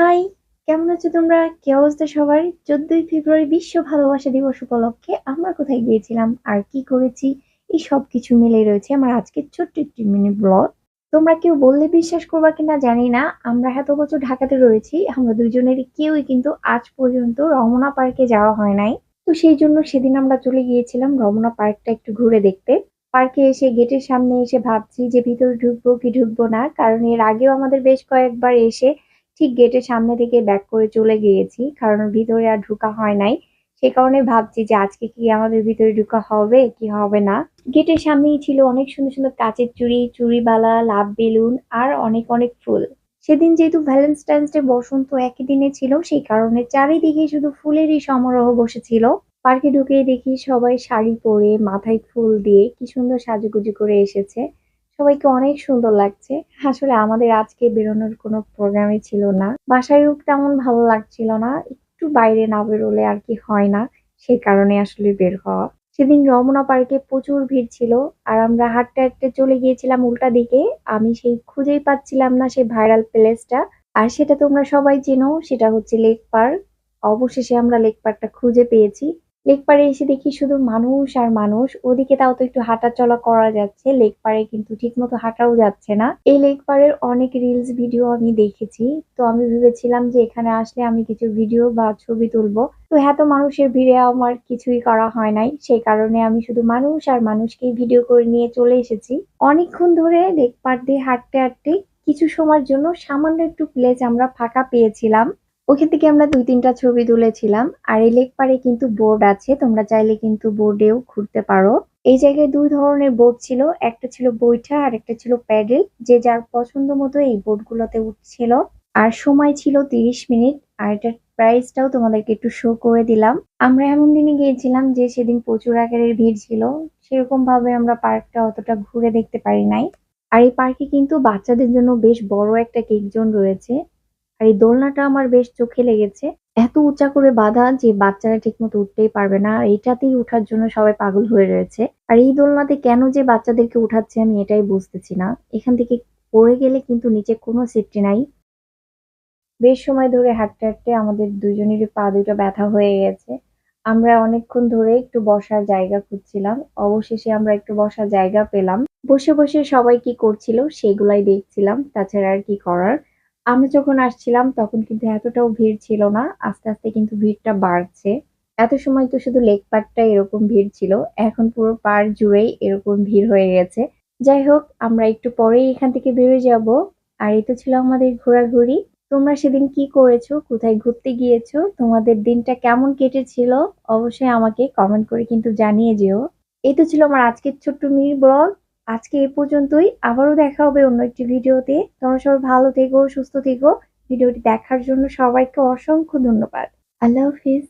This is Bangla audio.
হাই, কেমন আছো তোমরা? কি অবস্থা সবার? 14ই ফেব্রুয়ারি বিশ্ব ভালোবাসা দিবস উপলক্ষে আমরা কোথায় গিয়েছিলাম আর কি করেছি এই সবকিছু মিলে রয়েছে আমার আজকের ছোট্ট একটি মিনি ব্লগ। তোমরা কেউ বললে বিশ্বাস করবা কিনা জানি না, আমরা এত বছর ঢাকাতে রয়েছি, আমরা দুজনেরই কেউই কিন্তু আজ পর্যন্ত রমনা পার্কে যাওয়া হয় নাই। তো সেই জন্য সেদিন আমরা চলে গিয়েছিলাম রমনা পার্কটা একটু ঘুরে দেখতে। পার্কে এসে গেটের সামনে এসে ভাবছি যে ভিতরে ঢুকবো কি ঢুকবো না, কারণ এর আগেও আমাদের বেশ কয়েকবার এসে ঠিক গেটের সামনে থেকে ব্যাক করে চলে গিয়েছি, কারণ ভিতরে আর ঢোকা হয় নাই। সে কারণে ভাবছি যে আজকে কি আমাদের ভিতরে ঢোকা হবে কি হবে না। গেটের সামনেই ছিল অনেক সুন্দর সুন্দর কাচের চুড়ি, চুড়িবালা, লাভ বেলুন আর অনেক অনেক ফুল। সেদিন যেহেতু ভ্যালেন্টাইন্স ডে বসন্ত একই দিনে ছিল, সেই কারণে চারিদিকে শুধু ফুলেরই সমারোহ বসেছিল। পার্কে ঢুকেই দেখি সবাই শাড়ি পরে মাথায় ফুল দিয়ে কি সুন্দর সাজুগুজু করে এসেছে। সবাইকে অনেক সুন্দর লাগছে। আসলে আমাদের আজকে বেরোনোর কোনো প্রোগ্রামই ছিল না। বাসায়ও তেমন ভালো লাগছিল না। একটু বাইরে না বেরোলে আর কি হয় না। সেই কারণে আসলে বের হওয়া। সেদিন রমনা পার্কে প্রচুর ভিড় ছিল। আর আমরা হাঁটতে হাঁটতে চলে গিয়েছিলাম উল্টা দিকে। আমি সেই খুঁজেই পাচ্ছিলাম না সেই ভাইরাল প্লেসটা। আর সেটা তোমরা সবাই চেনো, সেটা হচ্ছে লেক পার্ক। অবশেষে আমরা লেক পার্কটা খুঁজে পেয়েছি। লেক পাড়ে এসে দেখি শুধু মানুষ আর মানুষ। ওদিকে তাও তো একটু হাঁটা চলা করা যাচ্ছে, লেক পাড়ে কিন্তু ঠিক মতো হাঁটাও যাচ্ছে না। এই লেক পাড়ের অনেক রিলস ভিডিও আমি দেখেছি। তো আমি ভেবেছিলাম যে এখানে আসলে আমি কিছু ভিডিও বা ছবি তুলবো। তো এত মানুষের ভিড়ে আমার কিছুই করা হয় নাই, সেই কারণে আমি শুধু মানুষ আর মানুষকেই ভিডিও করে নিয়ে চলে এসেছি। অনেকক্ষণ ধরে লেক পাড় দিয়ে হাঁটতে হাঁটতে কিছু সময়ের জন্য সামান্য একটু প্লেস আমরা ফাঁকা পেয়েছিলাম। ওখান থেকে আমরা ২-৩টা ছবি তুলেছিলাম। আর এই লেক পাড়ে কিন্তু বোর্ড আছে, তোমরা চাইলে কিন্তু বোর্ডেও ঘুরতে পারো। এই জায়গায় ২ ধরনের বোট ছিল, একটা ছিল বৈঠা আর একটা ছিল প্যাডেল। যে যার পছন্দ মতো এই বোট গুলোতে উঠছিল। আর সময় ছিল ৩০ মিনিট। আর এটার প্রাইসটাও তোমাদেরকে একটু শো করে দিলাম। আমরা এমন দিনে গিয়েছিলাম যে সেদিন প্রচুর আকারের ভিড় ছিল, সেরকম ভাবে আমরা পার্কটা অতটা ঘুরে দেখতে পারি নাই। আর এই পার্কে কিন্তু বাচ্চাদের জন্য বেশ বড় একটা কেক জোন রয়েছে। আর এই দোলনাটা আমার বেশ চোখে লেগেছে। এত উঁচা করে বাঁধা যে বাচ্চারা ঠিকমতো উঠতেই পারবে না। আর এটাতেই উঠার জন্য সবাই পাগল হয়ে রয়েছে। আর এই দোলনাতে কেন যে বাচ্চাদেরকে উঠাচ্ছে আমি এটাই বুঝতেছি না। এখান থেকে পড়ে গেলে কিন্তু নিচে কোনো সেফটি নাই। বেশ সময় ধরে হাঁটতে হাঁটতে আমাদের দুজনেরই পা দুটো ব্যথা হয়ে গেছে। আমরা অনেকক্ষণ ধরে একটু বসার জায়গা খুঁজছিলাম। অবশেষে আমরা একটু বসার জায়গা পেলাম। বসে বসে সবাই কি করছিল সেগুলাই দেখছিলাম, তাছাড়া আর কি করার। আমরা যখন আসছিলাম তখন কিন্তু এতটাও ভিড় ছিল না, আস্তে আস্তে কিন্তু ভিড়টা বাড়ছে। এত সময় তো শুধু লেক পার্কটা এরকম ভিড় ছিল, এখন পুরো পার্ক জুড়েই এরকম ভিড় হয়ে গেছে। যাই হোক, আমরা একটু পরেই এখান থেকে বেরোয় যাব। আর এই তো ছিল আমাদের ঘোরাঘুরি। তোমরা সেদিন কি করেছো, কোথায় ঘুরতে গিয়েছো, তোমাদের দিনটা কেমন কেটেছিল অবশ্যই আমাকে কমেন্ট করে কিন্তু জানিয়ে যেও। এই তো ছিল আমার আজকের ছোট্ট মিনি ব্লগ। আজকে এ পর্যন্তই, আবারও দেখা হবে অন্য একটি ভিডিওতে। তোমরা সবাই ভালো থেকো, সুস্থ থেকো। ভিডিওটি দেখার জন্য সবাইকে অসংখ্য ধন্যবাদ। আল্লাহ হাফিজ।